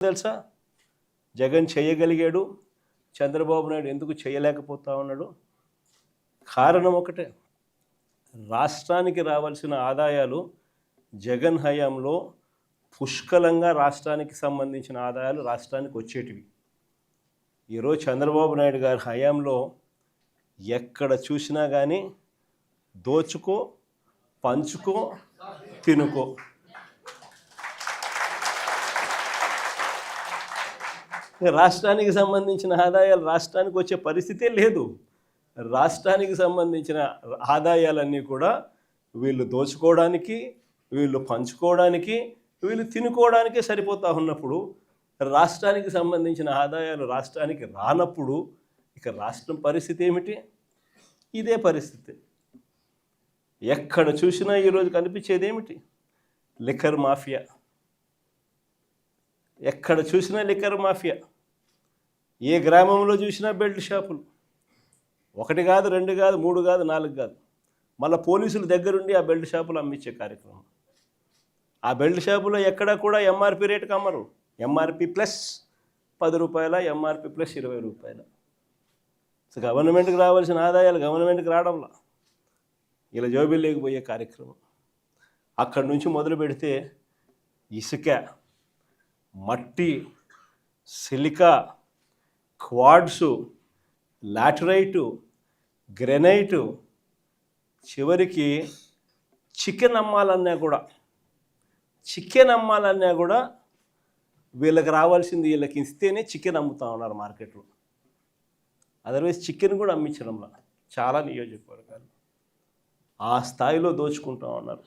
తెలుసా? జగన్ చేయగలిగాడు, చంద్రబాబు నాయుడు ఎందుకు చేయలేకపోతా ఉన్నాడు? కారణం ఒకటే, రాష్ట్రానికి రావాల్సిన ఆదాయాలు జగన్ హయాంలో పుష్కలంగా రాష్ట్రానికి సంబంధించిన ఆదాయాలు రాష్ట్రానికి వచ్చేటివి. ఈరోజు చంద్రబాబు నాయుడు గారి హయాంలో ఎక్కడ చూసినా కానీ దోచుకో, పంచుకో, తినుకో. రాష్ట్రానికి సంబంధించిన ఆదాయాలు రాష్ట్రానికి వచ్చే పరిస్థితే లేదు. రాష్ట్రానికి సంబంధించిన ఆదాయాలన్నీ కూడా వీళ్ళు దోచుకోవడానికి, వీళ్ళు పంచుకోవడానికి, వీళ్ళు తినుకోవడానికే సరిపోతూ ఉన్నప్పుడు రాష్ట్రానికి సంబంధించిన ఆదాయాలు రాష్ట్రానికి రానప్పుడు ఇక రాష్ట్రం పరిస్థితి ఏమిటి? ఇదే పరిస్థితి. ఎక్కడ చూసినా ఈరోజు కనిపించేది ఏమిటి? Liquor mafia. ఎక్కడ చూసినా లిక్కర్ మాఫియా. ఏ గ్రామంలో చూసినా బెల్ట్ షాపులు. 1 కాదు, 2 కాదు, 3 కాదు, 4 కాదు. మళ్ళీ పోలీసుల దగ్గరుండి ఆ బెల్ట్ షాపులు అమ్మించే కార్యక్రమం. ఆ బెల్ట్ షాపులో ఎక్కడా కూడా ఎంఆర్పి రేటుకి అమ్మరు. ఎంఆర్పి ప్లస్ 10 రూపాయల, ఎంఆర్పి ప్లస్ 20 రూపాయల. సో గవర్నమెంట్కి రావాల్సిన ఆదాయాలు గవర్నమెంట్కి రావడంలా ఇలా జోబిల్లోకి పోయే కార్యక్రమం. అక్కడి నుంచి మొదలు పెడితే ఇసుక, మట్టి, సిలికా, క్వాడ్సు, లాటరైటు, గ్రెనైటు, చివరికి చికెన్ అమ్మాలన్నా కూడా వీళ్ళకి రావాల్సింది వీళ్ళకి ఇస్తేనే చికెన్ అమ్ముతా ఉన్నారు మార్కెట్లో. అదర్వైజ్ చికెన్ కూడా అమ్మించడంలా చాలా నియోజకవర్గాలు ఆ స్థాయిలో దోచుకుంటూ ఉన్నారు.